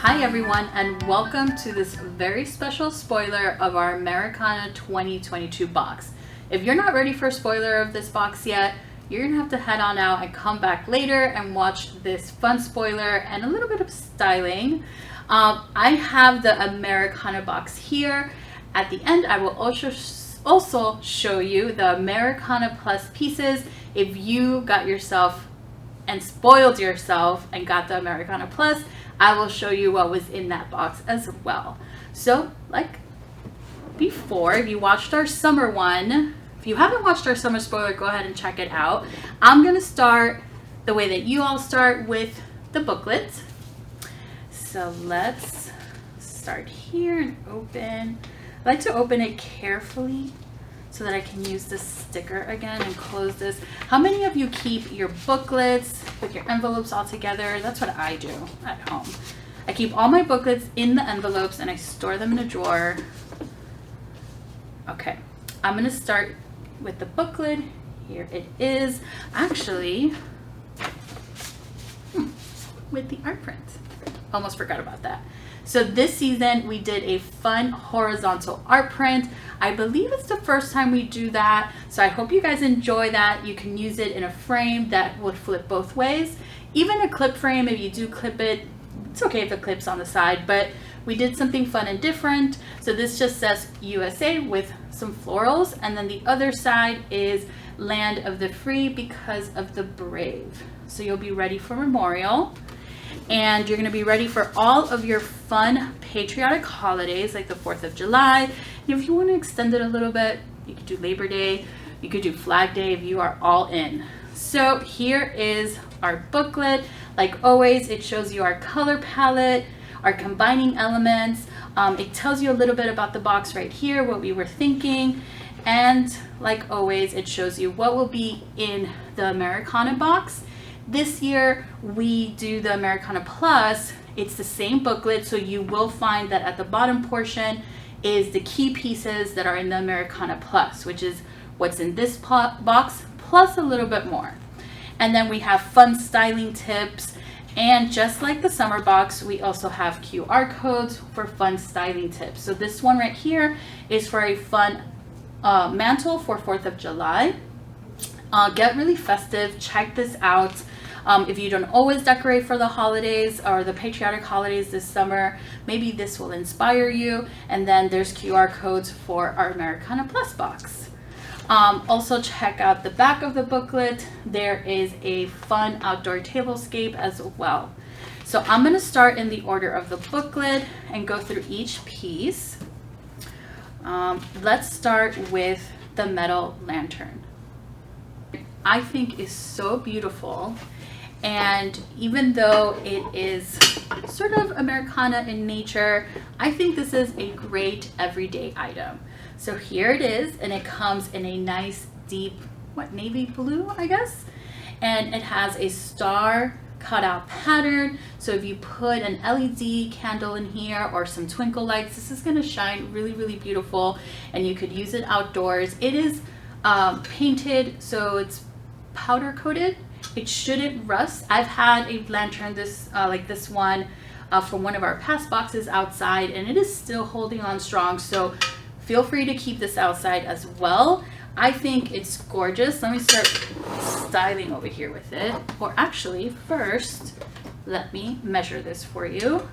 Hi everyone, and welcome to this very special spoiler of our Americana 2022 box. If you're not ready for a spoiler of this box yet, you're gonna have to head on out and come back later and watch this fun spoiler and a little bit of styling. I have the Americana box here. At the end, I will also show you the Americana Plus pieces. If you got yourself and spoiled yourself and got the Americana Plus, I will show you what was in that box as well. So like before, if you watched our summer one, if you haven't watched our summer spoiler, go ahead and check it out. I'm gonna start the way that you all start, with the booklet. So let's start here and open. I like to open it carefully so that I can use this sticker again and close this. How many of you keep your booklets with your envelopes all together? That's what I do at home. I keep all my booklets in the envelopes and I store them in a drawer. Okay, I'm gonna start with the booklet. Here it is. Actually, with the art print. Almost forgot about that. So this season we did a fun horizontal art print. I believe it's the first time we do that, so I hope you guys enjoy that. You can use it in a frame that would flip both ways. Even a clip frame, if you do clip it, it's okay if it clips on the side, but we did something fun and different. So this just says USA with some florals, and then the other side is Land of the Free because of the brave. So you'll be ready for Memorial. And you're going to be ready for all of your fun patriotic holidays like the 4th of July. And if you want to extend it a little bit, you could do Labor Day, you could do Flag Day, if you are all in. So here is our booklet. Like always, it shows you our color palette, our combining elements. It tells you a little bit about the box right here, what we were thinking. And like always, it shows you what will be in the Americana box. This year we do the Americana Plus. It's the same booklet, so you will find that at the bottom portion is the key pieces that are in the Americana Plus, which is what's in this box plus a little bit more. And then we have fun styling tips, and just like the summer box, we also have QR codes for fun styling tips. So this one right here is for a fun mantle for 4th of July. Get really festive, check this out. If you don't always decorate for the holidays or the patriotic holidays this summer, maybe this will inspire you. And then there's QR codes for our Americana Plus box. Also check out the back of the booklet. There is a fun outdoor tablescape as well. So I'm going to start in the order of the booklet and go through each piece. Let's start with the metal lantern. I think is so beautiful, and even though it is sort of Americana in nature, I think this is a great everyday item. So here it is, and it comes in a nice deep navy blue, I guess, and it has a star cutout pattern. So if you put an LED candle in here or some twinkle lights, this is going to shine really beautiful, and you could use it outdoors. It is painted, so it's powder coated. It shouldn't rust. I've had a lantern like this one from one of our past boxes outside, and it is still holding on strong, so feel free to keep this outside as well. I think it's gorgeous. Let me start styling over here with it, or actually first let me measure this for you.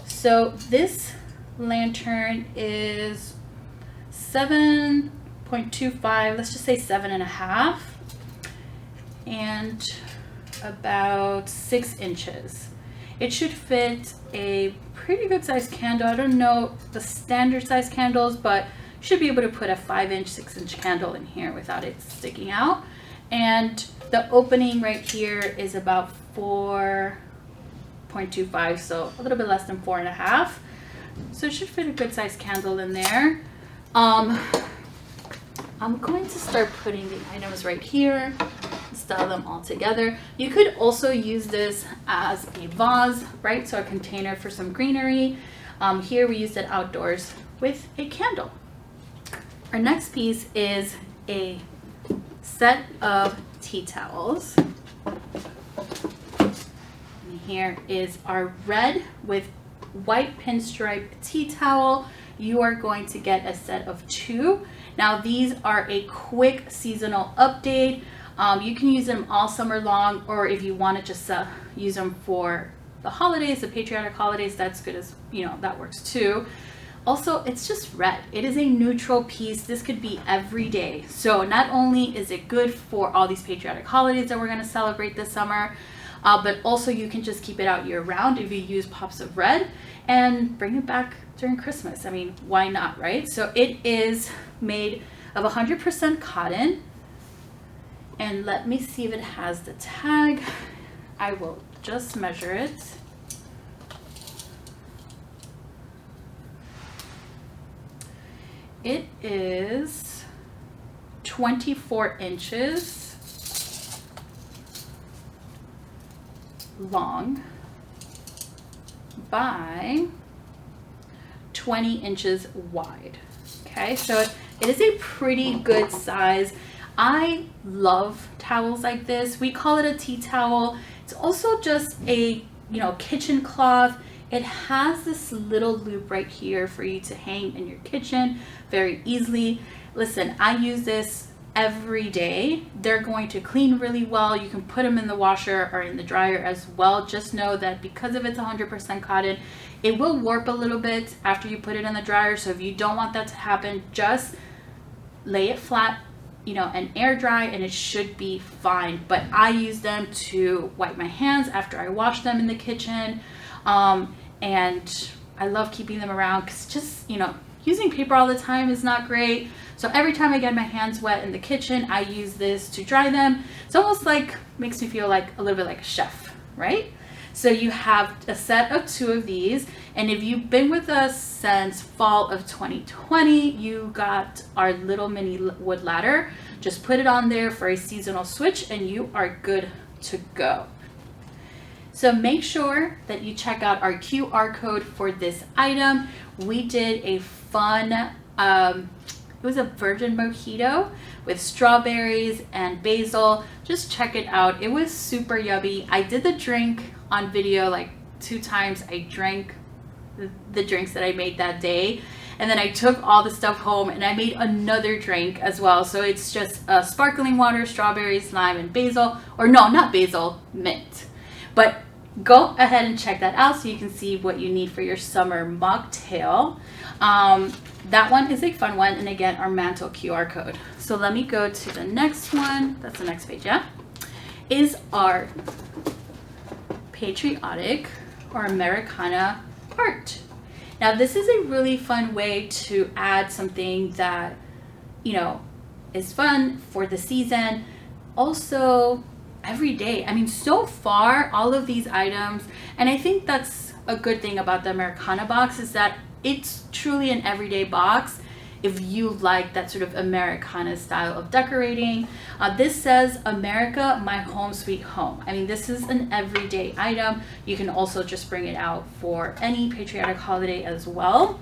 So this lantern is 7.25, let's just say 7.5, and about 6 inches. It should fit a pretty good sized candle. I don't know the standard size candles, but you should be able to put a 5-inch, 6-inch candle in here without it sticking out. And the opening right here is about 4.25, so a little bit less than 4.5. So it should fit a good sized candle in there. I'm going to start putting the items right here, style them all together. You could also use this as a vase, right? So a container for some greenery. Here we used it outdoors with a candle. Our next piece is a set of tea towels. here is our red with white pinstripe tea towel. You are going to get a set of 2. Now these are a quick seasonal update. You can use them all summer long, or if you want to just use them for the holidays, the patriotic holidays, that's good as, you know, that works too. Also, it's just red. It is a neutral piece. This could be every day. So not only is it good for all these patriotic holidays that we're going to celebrate this summer, but also you can just keep it out year round if you use pops of red and bring it back during Christmas. I mean, why not, right? So it is made of 100% cotton. And let me see if it has the tag. I will just measure it. It is 24 inches long by 20 inches wide. Okay, so it is a pretty good size. I love towels like this. We call it a tea towel. It's also just a, you know, kitchen cloth. It has this little loop right here for you to hang in your kitchen very easily. Listen, I use this every day. They're going to clean really well. You can put them in the washer or in the dryer as well. Just know that because of it's 100% cotton, it will warp a little bit after you put it in the dryer. So if you don't want that to happen, just lay it flat, you know, and air dry, and it should be fine. But I use them to wipe my hands after I wash them in the kitchen. And I love keeping them around because just, you know, using paper all the time is not great. So every time I get my hands wet in the kitchen, I use this to dry them. It's almost like, makes me feel like a little bit like a chef, right? So you have a set of 2 of these. And if you've been with us since fall of 2020, you got our little mini wood ladder. Just put it on there for a seasonal switch and you are good to go. So make sure that you check out our QR code for this item. We did a fun, it was a virgin mojito with strawberries and basil. Just check it out. It was super yummy. I did the drink on video like 2 times. I drank the drinks that I made that day. And then I took all the stuff home and I made another drink as well. So it's just sparkling water, strawberries, lime, and basil. Or no, not basil, mint. But go ahead and check that out so you can see what you need for your summer mocktail. That one is a fun one. And again, our mantle QR code. So let me go to the next one. That's the next page, yeah? Is our patriotic or Americana art. Now this is a really fun way to add something that, you know, is fun for the season. Also, every day. I mean, so far, all of these items, and I think that's a good thing about the Americana box, is that it's truly an everyday box if you like that sort of Americana style of decorating. This says, America, my home sweet home. I mean, this is an everyday item. You can also just bring it out for any patriotic holiday as well.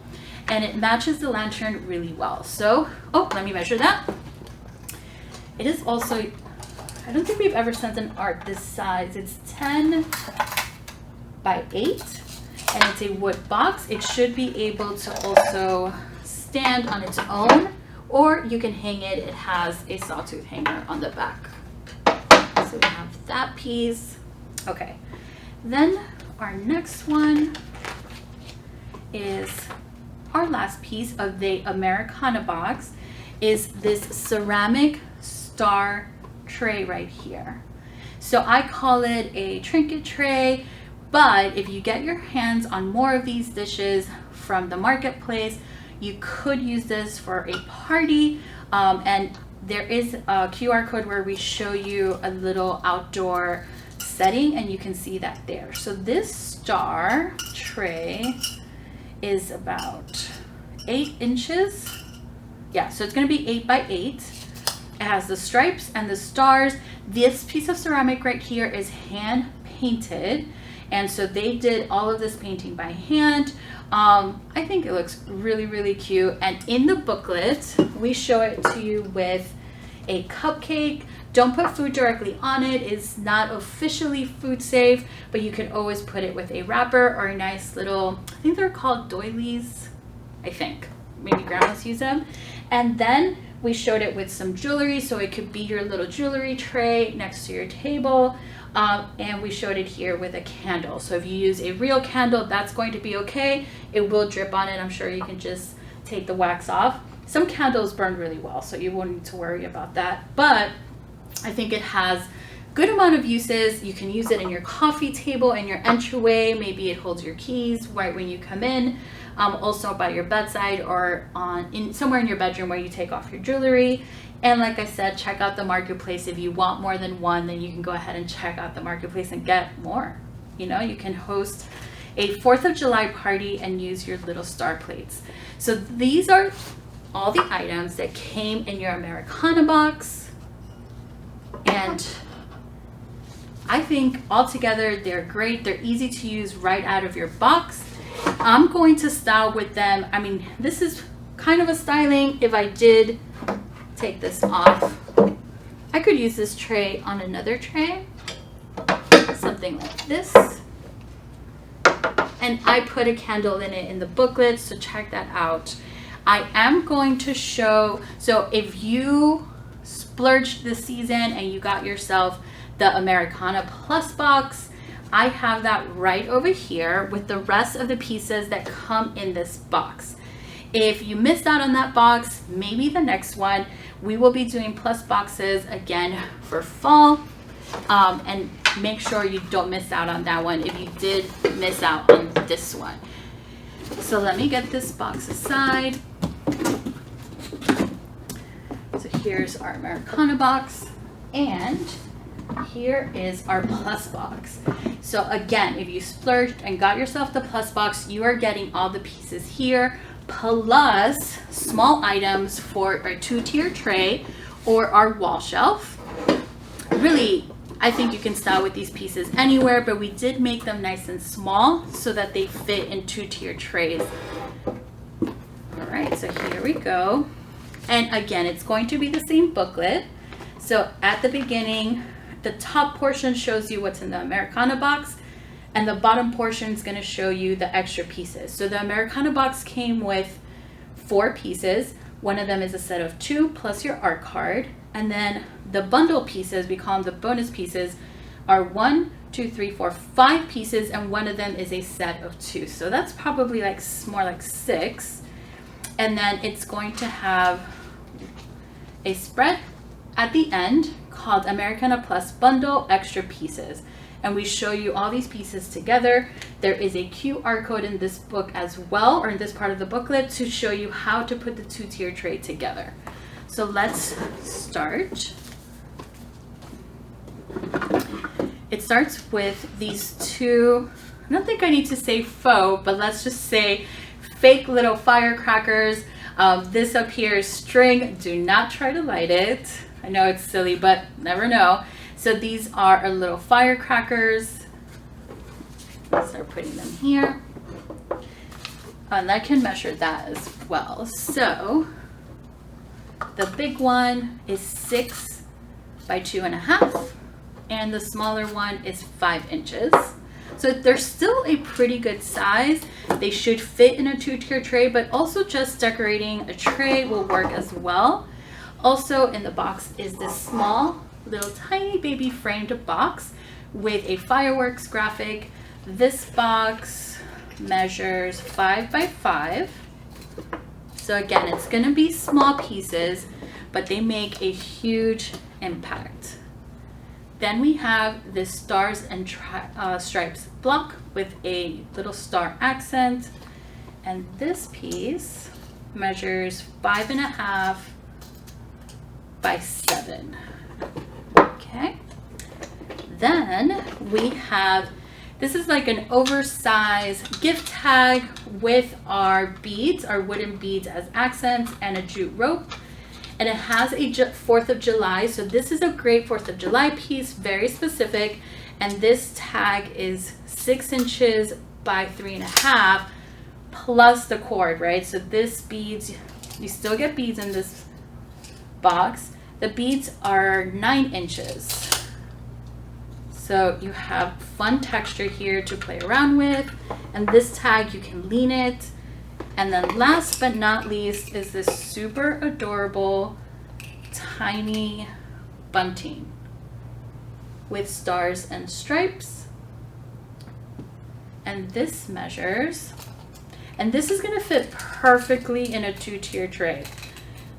And it matches the lantern really well. So, oh, let me measure that. It is also, I don't think we've ever sent an art this size. It's 10 by 8 and it's a wood box. It should be able to also stand on its own, or you can hang it. It has a sawtooth hanger on the back. So we have that piece. Okay, then our next one is our last piece of the Americana box, is this ceramic star tray right here. So I call it a trinket tray, but if you get your hands on more of these dishes from the marketplace, you could use this for a party. And there is a QR code where we show you a little outdoor setting and you can see that there. So this star tray is about 8 inches. Yeah, so it's gonna be 8 by 8. It has the stripes and the stars. This piece of ceramic right here is hand painted. And so they did all of this painting by hand. I think it looks really, really cute. And in the booklet, we show it to you with a cupcake, Don't put food directly on it. It's not officially food safe, but you can always put it with a wrapper or a nice little, I think they're called doilies, I think. Maybe grandmas use them. And then we showed it with some jewelry, so it could be your little jewelry tray next to your table. And we showed it here with a candle. So if you use a real candle, that's going to be okay. It will drip on it. I'm sure you can just take the wax off. Some candles burn really well, so you won't need to worry about that. But I think it has good amount of uses. You can use it in your coffee table, in your entryway. Maybe it holds your keys right when you come in. Also by your bedside or somewhere in your bedroom where you take off your jewelry. And like I said, check out the marketplace. If you want more than one, then you can go ahead and check out the marketplace and get more. You know, you can host a 4th of July party and use your little star plates. So these are all the items that came in your Americana box. And I think altogether they're great. They're easy to use right out of your box. I'm going to style with them. I mean, this is kind of a styling. If I did take this off, I could use this tray on another tray, something like this. And I put a candle in it in the booklet, so check that out. I am going to show, so if you splurged this season and you got yourself the Americana Plus Box, I have that right over here with the rest of the pieces that come in this box. If you missed out on that box, maybe the next one, we will be doing plus boxes again for fall. And make sure you don't miss out on that one if you did miss out on this one. So let me get this box aside. So here's our Americana box, and here is our plus box. So again, if you splurged and got yourself the plus box, you are getting all the pieces here, plus small items for our 2-tier tray or our wall shelf. Really, I think you can style with these pieces anywhere, but we did make them nice and small so that they fit in 2-tier trays. All right, so here we go. And again, it's going to be the same booklet. So at the beginning, the top portion shows you what's in the Americana box, and the bottom portion is going to show you the extra pieces. So the Americana box came with 4 pieces. One of them is a set of 2 plus your art card. And then the bundle pieces, we call them the bonus pieces, are 1, 2, 3, 4, 5 pieces, and one of them is a set of 2. So that's probably like more like 6. And then it's going to have a spread at the end called Americana Plus Bundle Extra Pieces. And we show you all these pieces together. There is a QR code in this book as well, or in this part of the booklet, to show you how to put the 2-tier tray together. So let's start. It starts with these 2, I don't think I need to say faux, but let's just say fake little firecrackers. This up here is string. Do not try to light it. I know it's silly, but never know. So these are our little firecrackers. Start putting them here. And I can measure that as well. So the big one is 6 by 2.5, and the smaller one is 5 inches. So they're still a pretty good size. They should fit in a 2-tier tray, but also just decorating a tray will work as well. Also in the box is this small little tiny baby framed box with a fireworks graphic. This box measures 5 by 5. So again, it's gonna be small pieces, but they make a huge impact. Then we have this stars and stripes block with a little star accent. And this piece measures 5.5 by 7. Okay. Then we have, this is like an oversized gift tag with our beads, our wooden beads as accents, and a jute rope. And it has a 4th of July. So this is a great 4th of July piece, very specific. And this tag is 6 inches by 3.5 plus the cord, right? So this beads, you still get beads in this box. The beads are 9 inches. So you have fun texture here to play around with. And this tag, you can lean it. And then last but not least is this super adorable tiny bunting with stars and stripes. And this measures, and this is going to fit perfectly in a 2-tier tray.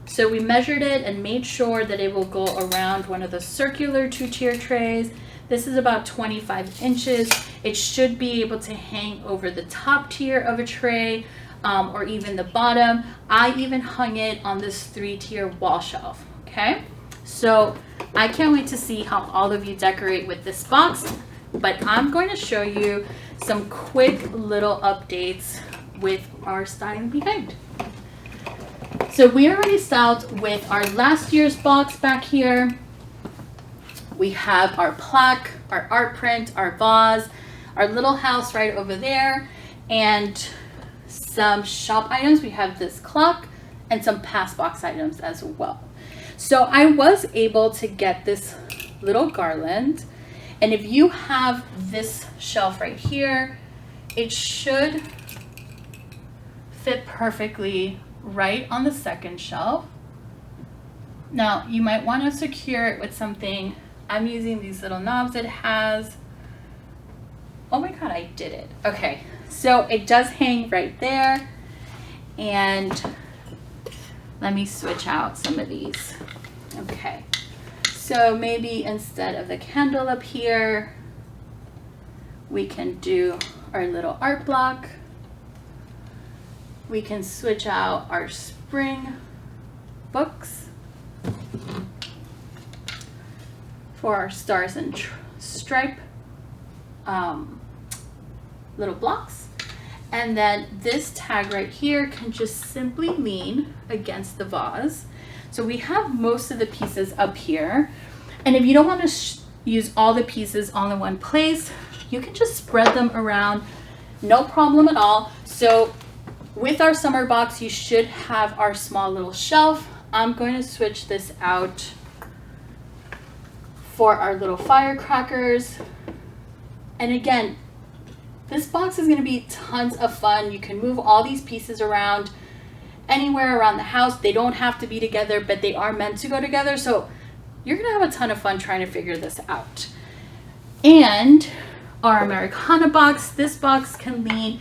So we measured it and made sure that it will go around one of the circular 2-tier trays. This is about 25 inches. It should be able to hang over the top tier of a tray or even the bottom. I even hung it on this 3-tier wall shelf, okay? So I can't wait to see how all of you decorate with this box, but I'm going to show you some quick little updates with our styling behind. So we already styled with our last year's box back here. We have our plaque, our art print, our vase, our little house right over there, and some shop items. We have this clock and some past box items as well. So I was able to get this little garland, and if you have this shelf right here, it should fit perfectly right on the second shelf. Now you might want to secure it with something. I'm using these little knobs it has. Oh my god, I did it. Okay, so it does hang right there. And let me switch out some of these. Okay, so maybe instead of the candle up here, we can do our little art block. We can switch out our spring books for our stars and stripe little blocks. And then this tag right here can just simply lean against the vase. So we have most of the pieces up here. And if you don't want to use all the pieces all in one place, you can just spread them around, no problem at all. So with our summer box, you should have our small little shelf. I'm going to switch this out for our little firecrackers. And again, this box is going to be tons of fun. You can move all these pieces around anywhere around the house. They don't have to be together, but they are meant to go together. So you're going to have a ton of fun trying to figure this out. And our Americana box, this box can lean.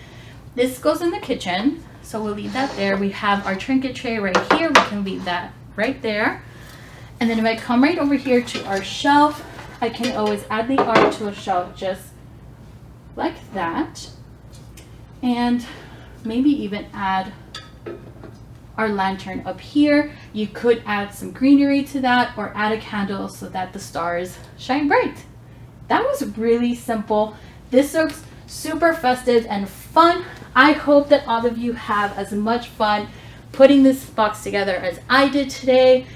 This goes in the kitchen, so we'll leave that there. We have our trinket tray right here. We can leave that right there. And then if I come right over here to our shelf, I can always add the art to a shelf just like that. And maybe even add our lantern up here. You could add some greenery to that or add a candle so that the stars shine bright. That was really simple. This looks super festive and fun. I hope that all of you have as much fun putting this box together as I did today.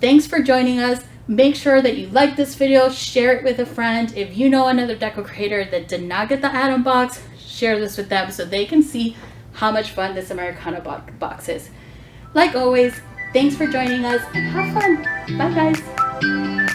Thanks for joining us. Make sure that you like this video, share it with a friend. If you know another deco creator that did not get the add-on box, share this with them so they can see how much fun this Americana box is. Like always, thanks for joining us and have fun. Bye guys.